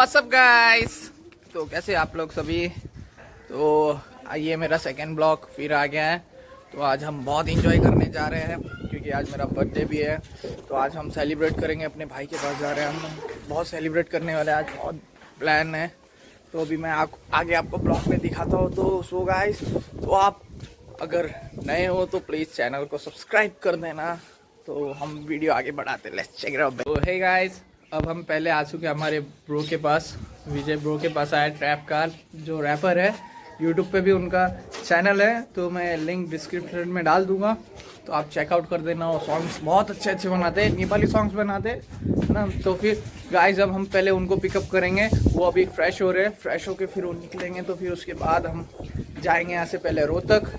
What's up guys. तो कैसे आप लोग सभी। तो ये मेरा सेकंड ब्लॉग फिर आ गया है। तो आज हम बहुत इंजॉय करने जा रहे हैं क्योंकि आज मेरा बर्थडे भी है। तो आज हम सेलिब्रेट करेंगे, अपने भाई के पास जा रहे हैं हम। बहुत सेलिब्रेट करने वाले, आज बहुत प्लान है। तो अभी मैं आगे आपको ब्लॉग में दिखाता हूँ। तो सो गाइस, तो आप अगर नए हो तो प्लीज़ चैनल को सब्सक्राइब कर देना। तो हम वीडियो आगे बढ़ाते, लेट्स चेक इट आउट। तो हे गाइस, अब हम पहले आ चुके हमारे ब्रो के पास, विजय ब्रो के पास आया। ट्रैप कार जो रैपर है, यूट्यूब पे भी उनका चैनल है, तो मैं लिंक डिस्क्रिप्शन में डाल दूंगा, तो आप चेकआउट कर देना। वो सॉन्ग्स बहुत अच्छे अच्छे बनाते हैं, नेपाली सॉन्ग्स बनाते हैं ना। तो फिर गाइस अब हम पहले उनको पिकअप करेंगे। वो अभी फ्रेश हो रहे हैं, फ्रेश होके फिर वो निकलेंगे। तो फिर उसके बाद हम जाएंगे यहाँ से पहले रोहतक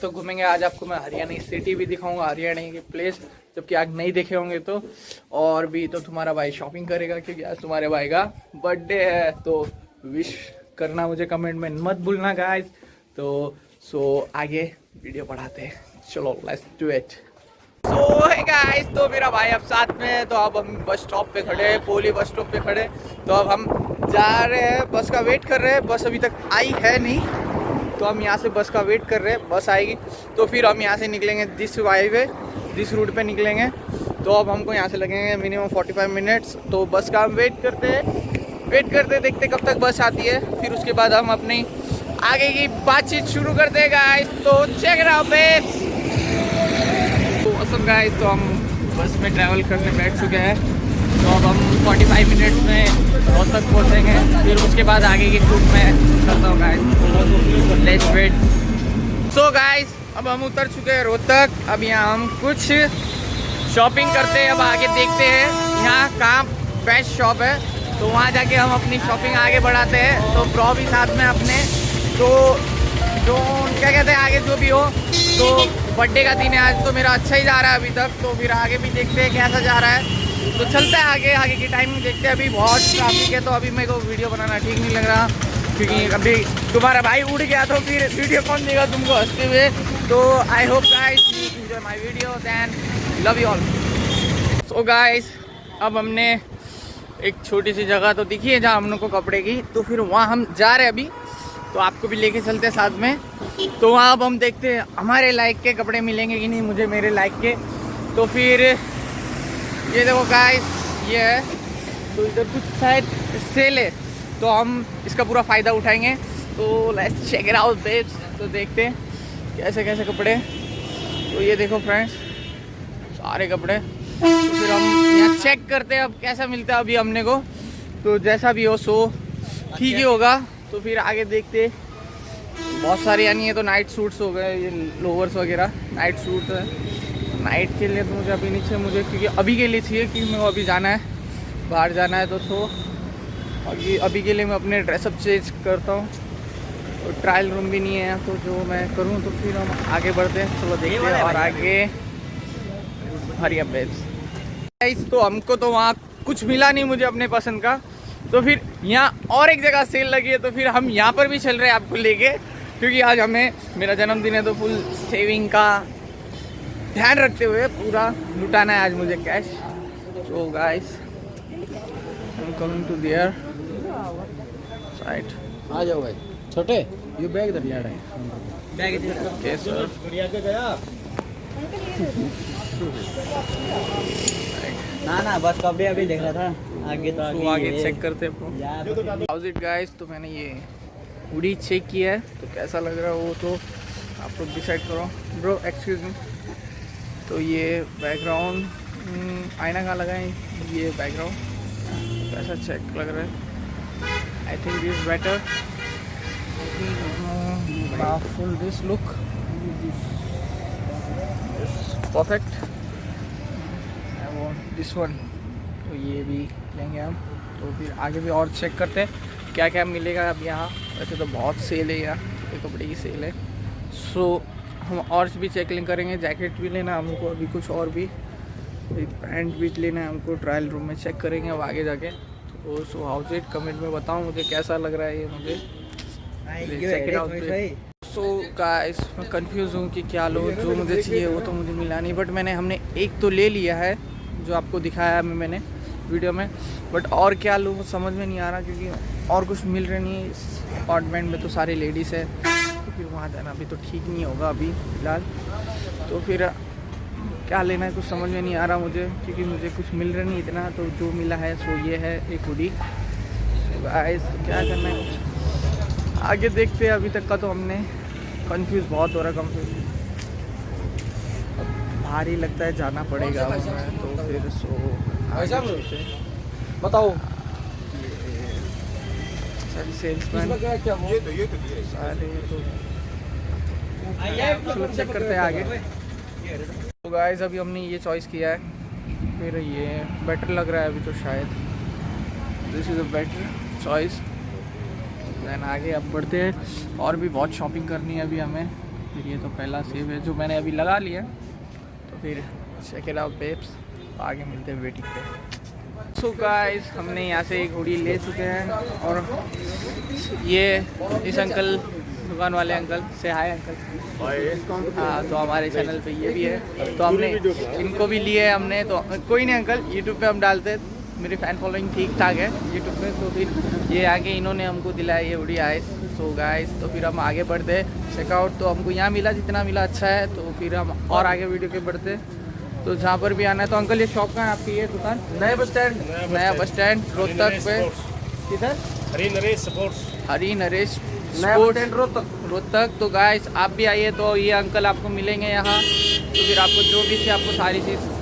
घूमेंगे। आज आपको मैं हरियाणा सिटी भी दिखाऊंगा, हरियाणा की प्लेस, जबकि आज नहीं देखे होंगे तो। और भी तो तुम्हारा भाई शॉपिंग करेगा क्योंकि आज तुम्हारे भाई का बर्थडे है। तो विश करना मुझे कमेंट में मत भूलना गाइस। तो सो आगे वीडियो बढ़ाते हैं, चलो let's do it. So hey guys, तो मेरा भाई अब साथ में है। तो अब हम बस स्टॉप पे खड़े हैं, पोली बस स्टॉप पे खड़े। तो अब हम जा रहे हैं, बस का वेट कर रहे हैं। बस अभी तक आई है नहीं, तो हम यहाँ से बस का वेट कर रहे हैं। बस आएगी तो फिर हम यहाँ से निकलेंगे, दिस रूट पे निकलेंगे। तो अब हमको यहाँ से लगेंगे मिनिमम 45 मिनट्स। तो बस का हम वेट करते देखते कब तक बस आती है। फिर उसके बाद हम अपनी आगे की बातचीत शुरू करते हैं गाइस। तो चेक इट आउट बेब्स। तो असम गाइस, तो हम बस में ट्रैवल करने बैठ चुके हैं। तो अब हम 45 मिनट्स में रोहतक पहुँचेंगे। फिर उसके बाद आगे की ट्रिप में करता हूँ guys, let's wait. So guys, अब हम उतर चुके हैं रोहतक। अब यहाँ हम कुछ शॉपिंग करते हैं। अब आगे देखते हैं यहाँ कहाँ बेस्ट शॉप है, तो वहाँ जाके हम अपनी शॉपिंग आगे बढ़ाते हैं। तो ब्रो भी साथ में अपने, तो जो क्या कहते हैं आगे जो भी हो। तो बर्थडे का दिन है आज, तो मेरा अच्छा ही जा रहा है अभी तक। तो फिर आगे भी देखते हैं कैसा जा रहा है। तो चलते हैं आगे की टाइमिंग देखते हैं। अभी बहुत ट्रैफिक है, तो अभी मेरे को वीडियो बनाना ठीक नहीं लग रहा क्योंकि अभी तुम्हारा भाई उड़ गया, तो फिर वीडियो कौन देगा तुमको हंसते हुए। तो I hope guys you enjoy my video and love you all. So guys, अब हमने एक छोटी सी जगह तो दिखी है जहाँ हम लोग को कपड़े की, तो फिर वहाँ हम जा रहे हैं अभी। तो आपको भी लेके चलते हैं साथ में। तो वहाँ अब हम देखते हैं हमारे लाइक के कपड़े मिलेंगे कि नहीं, मुझे मेरे लाइक के। तो फिर ये देखो गाइस, ये है। तो इधर कुछ शायद सेल है, तो हम इसका पूरा फ़ायदा उठाएंगे। तो let's check it out babes. तो देखते हैं कैसे कैसे कपड़े। तो ये देखो फ्रेंड्स, सारे कपड़े। तो फिर हम यहाँ चेक करते हैं अब कैसा मिलता है अभी हमने को। तो जैसा भी हो सो ठीक ही होगा। तो फिर आगे देखते, बहुत सारे यानी ये तो नाइट सूट्स हो गए, ये लोवर्स वगैरह नाइट सूट है। नाइट के लिए तो मुझे अभी नहीं चाहिए, मुझे क्योंकि अभी के लिए चाहिए कि मेरे को अभी जाना है, बाहर जाना है। तो सो अभी के लिए मैं अपने ड्रेसअप चेंज करता हूँ। और ट्रायल रूम भी नहीं है, तो जो मैं करूँ। तो फिर हम आगे बढ़ते हैं, चलो देखते हैं। और आगे हरी अप बेब्स। तो हमको तो वहाँ कुछ मिला नहीं मुझे अपने पसंद का। तो फिर यहाँ और एक जगह सेल लगी है, तो फिर हम यहाँ पर भी चल रहे हैं आपको लेके, क्योंकि आज हमें मेरा जन्मदिन है। तो फुल सेविंग का ध्यान रखते हुए पूरा लुटाना है आज मुझे cash. So guys, I am coming to there side. आ जाओ भाई छोटे, ये बैग इधर ले रहे हैं। Bag okay sir. ना बस कपड़े अभी देख रहा था, आगे तो आगे चेक करते हैं। हाउस इट गाइस, तो मैंने ये हुडी चेक किया है, तो कैसा लग रहा है वो तो आप लोग डिसाइड करो। Bro excuse me. तो ये बैकग्राउंड, आईना कहाँ लगा है, ये बैकग्राउंड कैसा चेक लग रहा है। I think this better, full this look perfect. I want this one. तो ये भी लेंगे हम। तो फिर आगे भी और चेक करते हैं क्या क्या मिलेगा अब यहाँ। वैसे तो बहुत सेल है यहाँ, कपड़े की सेल है। सो हम और भी चेकिंग करेंगे। जैकेट भी लेना है हमको, अभी कुछ और भी पैंट भी लेना है हमको। ट्रायल रूम में चेक करेंगे अब आगे जाके। तो सो हाउस इट, कमेंट में बताओ मुझे कैसा लग रहा है ये मुझे। सो गाइस, मैं कंफ्यूज हूँ कि क्या लो। जो मुझे चाहिए वो तो मुझे मिला नहीं, बट हमने एक तो ले लिया है जो आपको दिखाया मैंने। वीडियो में, बट और क्या लूँ समझ में नहीं आ रहा, क्योंकि और कुछ मिल रहा नहीं है। इस अपार्टमेंट में तो सारी लेडीज़ है, तो फिर वहाँ जाना भी तो ठीक नहीं होगा अभी फ़िलहाल। तो फिर क्या लेना है कुछ समझ में नहीं आ रहा मुझे, क्योंकि मुझे कुछ मिल रहा नहीं इतना। तो जो मिला है सो ये है एक हुडी। तो गाइस क्या करना है आगे देखते हैं। अभी तक का तो हमने कंफ्यूज बहुत हो रहा, कंफ्यूज भारी लगता है, जाना पड़ेगा उसमें। तो फिर बताओ सारी सेल्समैन सारे तो चेक करते हैं आगे। तो गाइस अभी हमने ये चॉइस किया है, फिर ये बेटर लग रहा है अभी तो शायद this is a better choice. Then आगे अब बढ़ते हैं, और भी बहुत शॉपिंग करनी है अभी हमें। फिर ये तो पहला सेव है जो मैंने अभी लगा लिया, तो फिर चेक इट आउट बेब्स। आगे मिलते हैं वेटिंग पे। सो गाइस हमने यहाँ से एक हुडी ले चुके हैं, और ये इस अंकल दुकान वाले अंकल से हाय अंकल। हाँ तो हमारे चैनल पे ये भी है, तो हमने इनको भी लिए हमने। तो कोई नहीं अंकल, यूट्यूब पे हम डालते, मेरी फ़ैन फॉलोइंग ठीक ठाक है यूट्यूब पे। तो फिर ये आगे इन्होंने हमको दिलाया ये हुडी आइस। सो गाइस तो फिर हम आगे बढ़ते चेकआउट। तो हमको यहाँ मिला, जितना मिला अच्छा है। तो फिर हम और आगे वीडियो के बढ़ते, तो जहाँ पर भी आना है। तो अंकल ये शॉप कहाँ है आपकी, ये दुकान? नया बस स्टैंड, नया बस स्टैंड रोहतक पे। किधर? हरी नरेश स्पोर्ट्स, हरी नरेश नया बस स्टैंड रोहतक। तो गाइस आप भी आइए, तो ये अंकल आपको मिलेंगे यहाँ। तो फिर आपको जो भी थी आपको सारी चीज़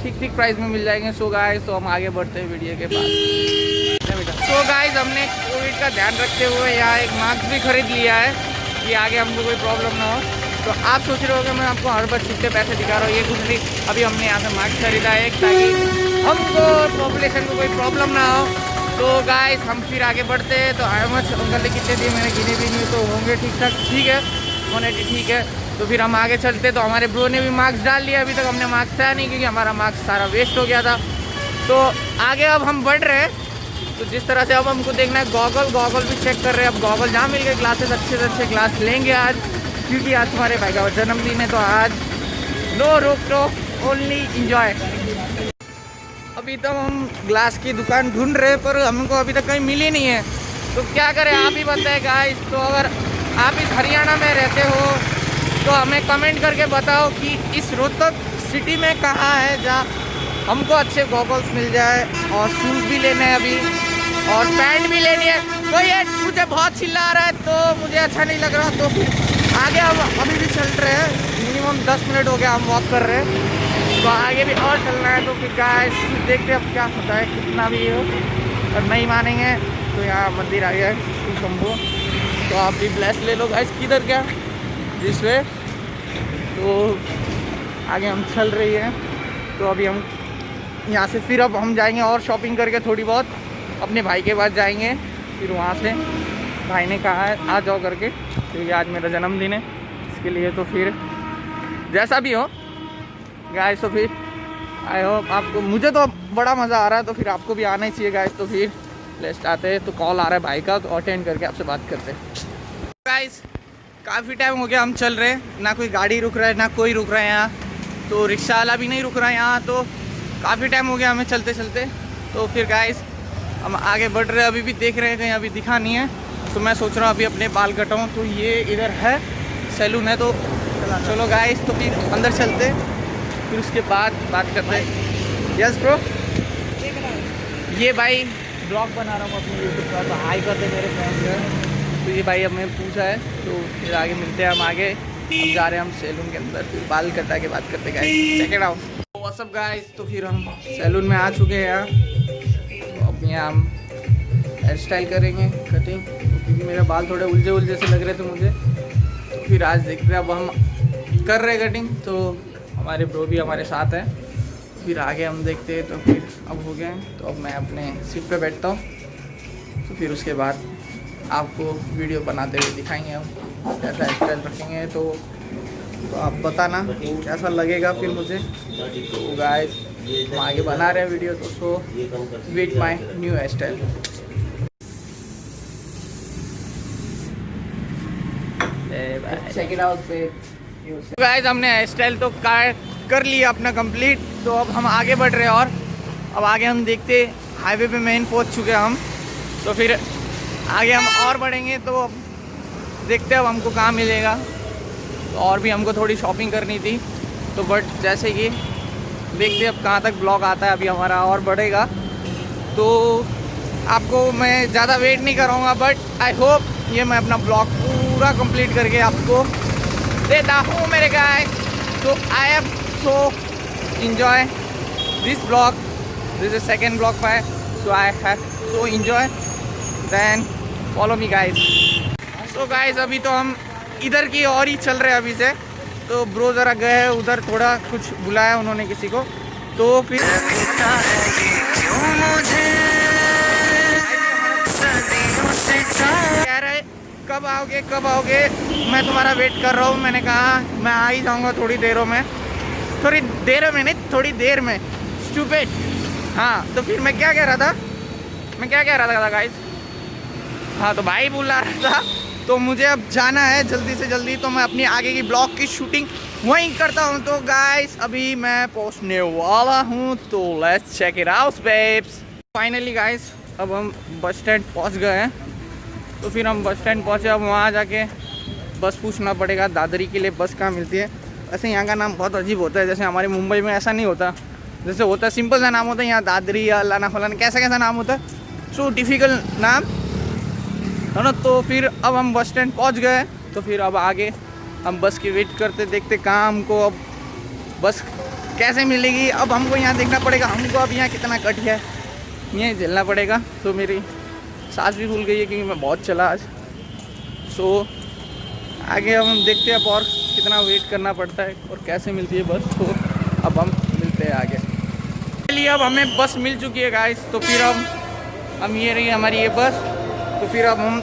ठीक ठीक प्राइस में मिल जाएंगे। सो गाइस तो हम आगे बढ़ते हैं वीडियो के बाद। तो गाइस हमने कोविड का ध्यान रखते हुए यहाँ एक मास्क भी खरीद लिया है, कि आगे हमको कोई प्रॉब्लम ना हो। तो आप सोच रहे होगे मैं आपको हर बार कितने पैसे दिखा रहा हूँ, ये कुछ नहीं। अभी हमने यहाँ से मास्क खरीदा है ताकि हमको पॉपुलेशन को कोई प्रॉब्लम ना हो। तो गाइस हम फिर आगे बढ़ते हैं। तो आई मच अंकल ने कितने दिए मैंने गिने भी नहीं, तो होंगे ठीक ठाक, ठीक है होने ठीक है। तो फिर हम आगे चलते। तो हमारे ब्रो ने भी मास्क डाल लिया, अभी तक हमने मास्क था नहीं, क्योंकि हमारा मास्क सारा वेस्ट हो गया था। तो आगे अब हम बढ़ रहे हैं। तो जिस तरह से अब हमको देखना है गॉगल भी चेक कर रहे हैं। अब गॉगल जहाँ मिल गए, ग्लासेस अच्छे से अच्छे ग्लास लेंगे आज, क्योंकि आज तुम्हारे भाई का जन्मदिन है। तो आज नो रोक टोक, ओनली इंजॉय। अभी तो हम ग्लास की दुकान ढूंढ रहे हैं, पर हमको अभी तक कहीं मिली नहीं है। तो क्या करें आप ही बताएं गाइस। तो अगर आप इस हरियाणा में रहते हो तो हमें कमेंट करके बताओ कि इस रोहतक सिटी में कहाँ है जहाँ हमको अच्छे गॉगल्स मिल जाए। और शूज़ भी लेने हैं अभी, और पैंट भी लेनी है। तो ये मुझे बहुत चिल्ला रहा है, तो मुझे अच्छा नहीं लग रहा। तो फिर आगे हम अभी भी चल रहे हैं, मिनिमम 10 मिनट हो गया हम वॉक कर रहे हैं। तो आगे भी और चलना है। तो फिर गाइस देखते हैं अब क्या होता है, कितना भी हो। और नहीं मानेंगे तो यहाँ मंदिर आ गया है शंभू, तो आप भी ब्लेस ले लो गाइस। किधर क्या जिस वे। तो आगे हम चल रही है। तो अभी हम यहाँ से फिर अब हम जाएंगे और शॉपिंग करके थोड़ी बहुत अपने भाई के पास जाएंगे। फिर वहाँ से भाई ने कहा है आ जाओ करके, क्योंकि आज मेरा जन्मदिन है इसके लिए। तो फिर जैसा भी हो गाइस, तो फिर आई होप आपको, मुझे तो बड़ा मज़ा आ रहा है, तो फिर आपको भी आना ही चाहिए गाइस। तो फिर लेस्ट आते हैं। तो कॉल आ रहा है भाई का, तो अटेंड करके आपसे बात करते हैं। गाइस काफ़ी टाइम हो गया हम चल रहे हैं, ना कोई गाड़ी रुक रहा है ना कोई रुक रहा है यहाँ। तो रिक्शा वाला भी नहीं रुक रहा है यहाँ। तो काफ़ी टाइम हो गया हमें चलते चलते। तो फिर गाइस हम आगे बढ़ रहे हैं, अभी भी देख रहे हैं कहीं अभी दिखा नहीं है। तो मैं सोच रहा हूँ अभी अपने बाल कटाऊँ। तो ये इधर है सैलून है, तो चलो गाइस तो फिर अंदर चलते, फिर उसके बाद बात करते हैं। यस ब्रो, ये भाई ब्लॉग बना रहा हूँ अपने यूट्यूब पर, तो हाई करते मेरे फ्रेंड। तो ये भाई हमें पूछा है, तो फिर आगे मिलते हैं हम आगे। अब जा रहे हैं हम सैलून के अंदर, फिर बाल कटा के बात करते guys. Check it out. What's up guys, तो फिर हम सैलून में आ चुके हैं यहाँ। तो अब यहाँ हम हेयर स्टाइल करेंगे, कटिंग, क्योंकि मेरे बाल थोड़े उलझे से लग रहे थे मुझे। तो फिर आज देखते हैं, अब हम कर रहे कटिंग। तो हमारे ब्रो भी हमारे साथ हैं। फिर आगे हम देखते हैं। तो फिर अब हो गए, तो अब मैं अपने सीट पे बैठता हूँ। तो फिर उसके बाद आपको वीडियो बनाते हुए दिखाएंगे हम कैसा स्टाइल रखेंगे। तो आप बताना कैसा लगेगा फिर मुझे। तो गाइस हम आगे बना रहे हैं वीडियो, तो so wait my new style. Check it out. Guys हमने हेयर स्टाइल तो कर लिया अपना कंप्लीट। तो अब हम आगे बढ़ रहे हैं, और अब आगे हम देखते, हाईवे पे मेन पहुंच चुके हैं हम, तो फिर आगे हम और बढ़ेंगे तो अब देखते हैं अब हमको कहाँ मिलेगा। तो और भी हमको थोड़ी शॉपिंग करनी थी, तो बट जैसे कि देखते अब कहाँ तक ब्लॉग आता है, अभी हमारा और बढ़ेगा। तो आपको मैं ज़्यादा वेट नहीं कराऊंगा, बट आई होप ये मैं अपना ब्लॉग पूरा कंप्लीट करके आपको देता हूँ मेरे गाइस। तो I have so enjoy this vlog. This is second vlog by, so I have so enjoy. Then follow me guys. So guys अभी तो हम इधर की और ही चल रहे हैं अभी से। तो ब्रो ज़रा गए उधर, थोड़ा कुछ बुलाया उन्होंने किसी को, तो फिर कह रहे कब आओगे कब आओगे, मैं तुम्हारा वेट कर रहा हूँ। मैंने कहा मैं आ ही जाऊँगा थोड़ी देरों में, थोड़ी देर में नहीं, थोड़ी देर में। स्टूपिड। हाँ, तो फिर मैं क्या कह रहा था गाइस? हाँ, तो भाई बुला रहा था, तो मुझे अब जाना है जल्दी से जल्दी, तो मैं अपनी आगे की ब्लॉग की शूटिंग वहीं करता हूँ। तो गाइस अभी मैं पहुँचने वाला हूँ, तो let's check it out babes. Finally guys अब हम बस स्टैंड पहुँच गए हैं। तो फिर हम बस स्टैंड पहुँचे, अब वहाँ जाके बस पूछना पड़ेगा दादरी के लिए बस कहाँ मिलती है। ऐसे यहाँ का नाम बहुत अजीब होता है, जैसे हमारे मुंबई में ऐसा नहीं होता, जैसे होता है सिंपल सा नाम होता है, यहाँ दादरी या लाना फलाना कैसा कैसा नाम होता है, सो डिफ़िकल्ट नाम है ना। तो फिर अब हम बस स्टैंड पहुँच गए, तो फिर अब आगे हम बस की वेट करते, देखते कहाँ हमको अब बस कैसे मिलेगी। अब हमको यहाँ देखना पड़ेगा, हमको अब यहाँ कितना कट है ये झेलना पड़ेगा। तो मेरी सांस भी भूल गई है क्योंकि मैं बहुत चला आज। सो आगे हम देखते हैं अब और कितना वेट करना पड़ता है और कैसे मिलती है बस। तो अब हम मिलते हैं आगे। चलिए अब हमें बस मिल चुकी है गाइस, तो फिर हम ये रही हमारी ये बस। तो फिर अब हम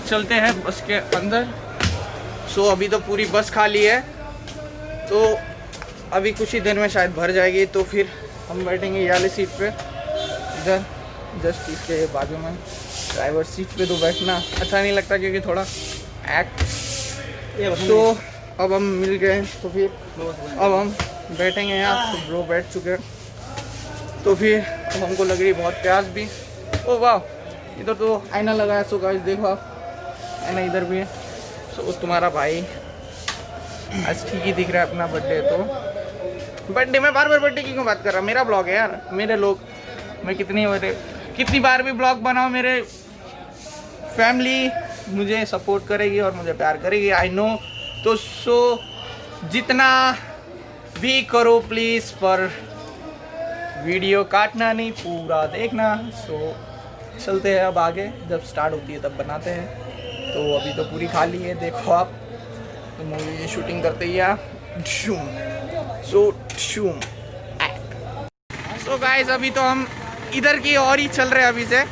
चलते हैं बस के अंदर। सो अभी तो पूरी बस खाली है, तो अभी कुछ ही देर में शायद भर जाएगी। तो फिर हम बैठेंगे ये वाली सीट पे, इधर जस्ट इसके बाजू में। ड्राइवर सीट पे तो बैठना अच्छा नहीं लगता क्योंकि थोड़ा एक्ट। तो अब हम मिल गए, तो फिर अब हम बैठेंगे यहाँ। तो ब्रो बैठ चुके हैं, तो फिर अब हमको लग रही बहुत प्यास भी। ओ वाह, इधर तो आईना लगा है। सो गाइस देखो आप, आईना इधर भी है। सो तुम्हारा भाई आज ठीक ही दिख रहा है, अपना बर्थडे। तो बर्थडे में बार बार बर्थडे की क्यों बात कर रहा? मेरा ब्लॉग है यार, मेरे लोग। मैं कितनी बार भी ब्लॉग बनाऊँ, मेरे फैमिली मुझे सपोर्ट करेगी और मुझे प्यार करेगी, आई नो। तो सो जितना भी करो प्लीज़, पर वीडियो काटना नहीं, पूरा देखना। सो चलते हैं अब आगे, जब स्टार्ट होती है तब बनाते हैं। तो अभी तो पूरी खाली है, देखो आप। तो मूवी की शूटिंग करते ही सो गाइस अभी तो हम इधर की और ही चल रहे हैं अभी से।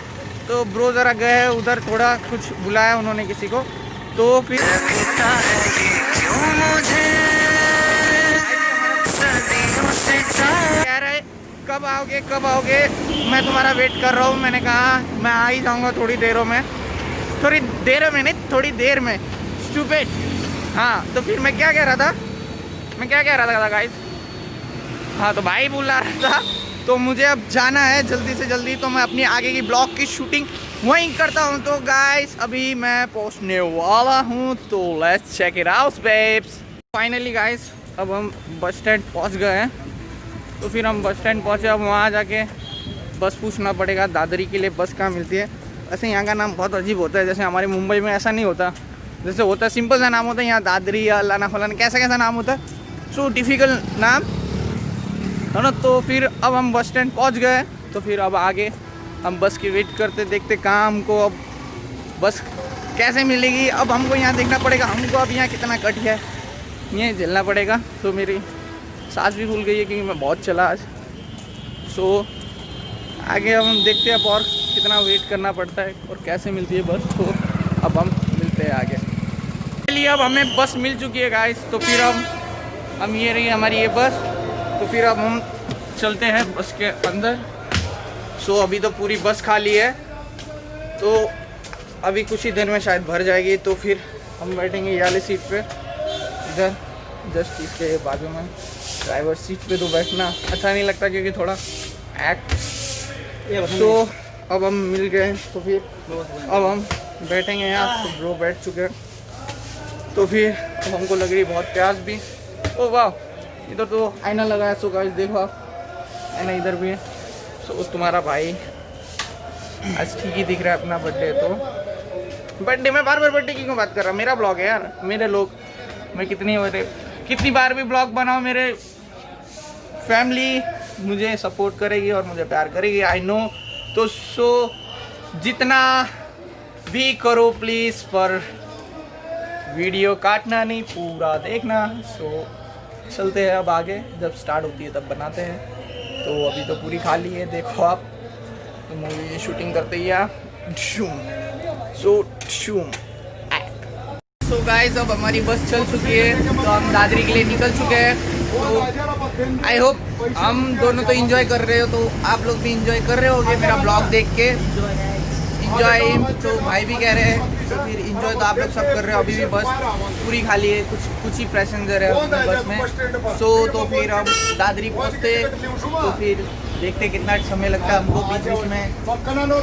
तो ब्रो ज़रा गए उधर, थोड़ा कुछ बुलाया उन्होंने किसी को, तो फिर कह रहे कब आओगे, मैं तुम्हारा वेट कर रहा हूँ। मैंने कहा मैं आ ही जाऊँगा थोड़ी देरों में, थोड़ी देर में नहीं, थोड़ी देर में। स्टूपिड। हाँ, तो फिर मैं क्या कह रहा था गाइस? हाँ, तो भाई बुला रहा था, तो मुझे अब जाना है जल्दी से जल्दी, तो मैं अपनी आगे की ब्लॉग की शूटिंग वहीं करता हूँ। तो गाइस अभी मैं पहुँचने वाला हूँ, तो let's check it out babes. Finally guys अब हम बस स्टैंड पहुँच गए हैं। तो फिर हम बस स्टैंड पहुँचे, अब वहाँ जाके बस पूछना पड़ेगा दादरी के लिए बस कहाँ मिलती है। ऐसे यहाँ का नाम बहुत अजीब होता है, जैसे हमारे मुंबई में ऐसा नहीं होता, जैसे होता है सिंपल सा नाम होता है, यहाँ दादरी या लाना फलाना कैसा कैसा नाम होता है, सो डिफ़िकल्ट नाम है ना। तो फिर अब हम बस स्टैंड पहुँच गए, तो फिर अब आगे हम बस की वेट करते, देखते कहाँ हमको अब बस कैसे मिलेगी। अब हमको यहाँ देखना पड़ेगा, हमको अब यहाँ कितना कट है ये झेलना पड़ेगा। तो मेरी सांस भी भूल गई है क्योंकि मैं बहुत चला आज। सो आगे हम देखते हैं अब और कितना वेट करना पड़ता है और कैसे मिलती है बस। तो अब हम मिलते हैं आगे। चलिए अब हमें बस मिल चुकी है गाइस, तो फिर हम ये रही हमारी ये बस। तो फिर अब हम चलते हैं बस के अंदर। सो अभी तो पूरी बस खाली है, तो अभी कुछ ही देर में शायद भर जाएगी। तो फिर हम बैठेंगे ये वाली सीट पे, इधर जस्ट इसके बाजू में। ड्राइवर सीट पे तो बैठना अच्छा नहीं लगता क्योंकि थोड़ा एक्ट तो अब हम मिल गए, तो फिर अब हम बैठेंगे यहाँ। तो ब्रो बैठ चुके हैं, तो फिर अब हमको लग रही बहुत प्यास भी। ओ वाह, इधर तो आईना लगा है। सो गाइस देखो आप, आईना इधर भी है। सो तुम्हारा भाई आज ठीक ही दिख रहा है। अपना बर्थडे तो बर्थडे में बार बार बर्थडे की क्यों बात कर रहा? मेरा ब्लॉग है यार, मेरे लोग। मैं कितनी बार भी ब्लॉग बनाऊँ, मेरे फैमिली मुझे सपोर्ट करेगी और मुझे प्यार करेगी, आई नो। तो सो जितना भी करो प्लीज़, पर वीडियो काटना नहीं, पूरा देखना। सो चलते हैं अब आगे, जब स्टार्ट होती है तब बनाते हैं। तो अभी तो पूरी खाली है, देखो आप। तो मूवी शूटिंग करते ही सो गाइस अब हमारी बस चल चुकी है, तो हम दादरी के लिए निकल चुके हैं। तो आई होप हम दोनों तो एंजॉय कर रहे हो, तो आप लोग भी एंजॉय कर रहे होगे मेरा ब्लॉग देख के। एंजॉय तो भाई भी कह रहे हैं, तो फिर एंजॉय तो आप लोग सब कर रहे हो। अभी भी बस पूरी खाली है, कुछ ही पैसेंजर है अपनी बस में। सो तो फिर हम दादरी पहुँचते, तो फिर देखते कितना समय लगता है हमको। बीच बीच में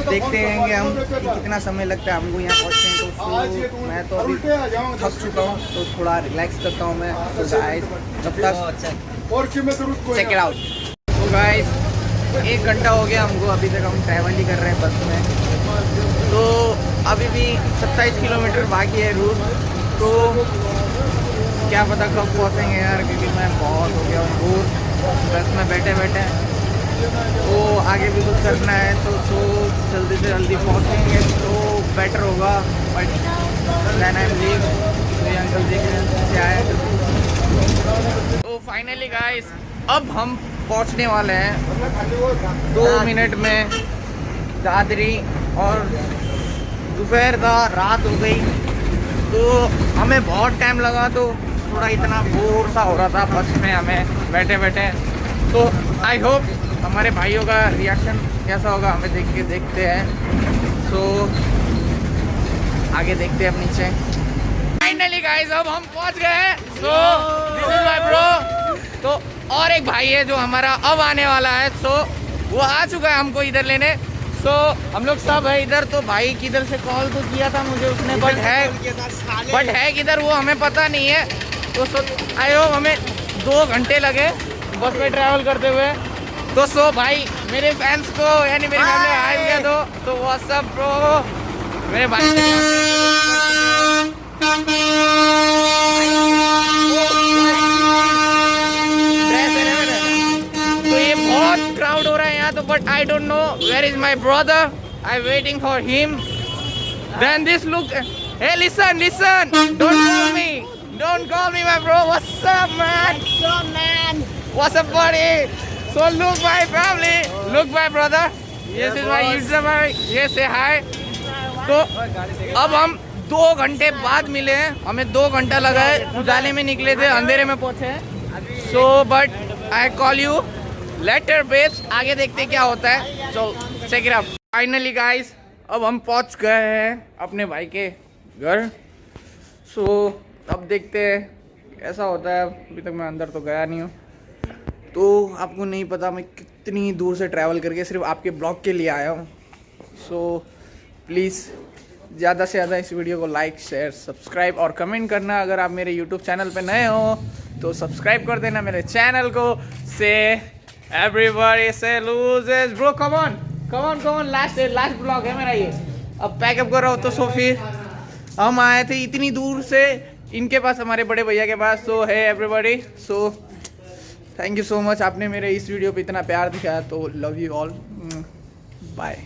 देखते रहेंगे हम कि कितना समय लगता है हमको यहाँ पहुँचने। तो मैं तो अभी थक चुका हूँ, तो थोड़ा रिलैक्स करता हूँ मैं। तो गाइस जब तक चेक इट आउट। तो गाइस 1 घंटा हो गया हमको, अभी तक हम ट्रैवल ही कर रहे हैं बस में। तो अभी भी 27 किलोमीटर बाकी है रूट। तो क्या पता कब पहुँचेंगे यार, क्योंकि मैं बहुत हो गया हूँ बोर बस में बैठे बैठे। तो आगे भी कुछ करना है, तो जल्दी से जल्दी पहुँचेंगे तो बेटर होगा। But then I am leave, तो ये अंकल जी से आए। तो फाइनली गाइस अब हम पहुँचने वाले हैं 2 मिनट में दादरी, और दोपहर का रात हो गई। तो हमें बहुत टाइम लगा, तो थोड़ा इतना बोर सा हो रहा था बस में हमें बैठे बैठे। तो आई होप हमारे भाइयों का रिएक्शन कैसा होगा, हमें देख के देखते हैं। सो आगे देखते हैं अब नीचे। फाइनली गाइस अब हम पहुंच गए हैं। So this is my bro. तो और एक भाई है जो हमारा अब आने वाला है। सो वो आ चुका है हमको इधर लेने। सो हम लोग सब है इधर। तो भाई किधर से कॉल तो किया था मुझे उसने, बट है किधर वो हमें पता नहीं है। तो आई होप हमें 2 घंटे लगे बस में ट्रैवल करते हुए। तो सो भाई मेरे फैंस को यानी मेरी फैमिली हाय कह दो। तो व्हाट्सअप ब्रो, मेरे भाई तो ये बहुत क्राउड हो रहा है यहाँ तो, but I don't know where is my brother, I waiting for him. Then this look, hey listen, don't call me my bro, what's up man, what's up buddy? So look my family, look my brother, this is my YouTuber, ये say hi। तो अब हम 2 घंटे बाद मिले हैं, हमें 2 घंटा लगा है, उजाले में निकले थे, अंधेरे में पहुंचे हैं। So but I call you later babes, आगे देखते क्या होता है। So check it out. Finally guys अब हम पहुंच गए हैं अपने भाई के घर। सो अब देखते हैं कैसा होता है। अभी तक मैं अंदर तो गया नहीं हूँ, तो आपको नहीं पता मैं कितनी दूर से ट्रैवल करके सिर्फ आपके ब्लॉग के लिए आया हूँ। सो प्लीज़ ज़्यादा से ज़्यादा इस वीडियो को लाइक शेयर सब्सक्राइब और कमेंट करना। अगर आप मेरे यूट्यूब चैनल पे नए हो तो सब्सक्राइब कर देना मेरे चैनल को। से एवरीबॉडी से loses bro, come on last blog है मेरा ये। अब पैकअप कर रहा हो। तो सो फिर हम आए थे इतनी दूर से इनके पास, हमारे बड़े भैया के पास। सो है everybody, so thank you so much, आपने मेरे इस वीडियो पे इतना प्यार दिखाया। तो लव यू ऑल, बाय।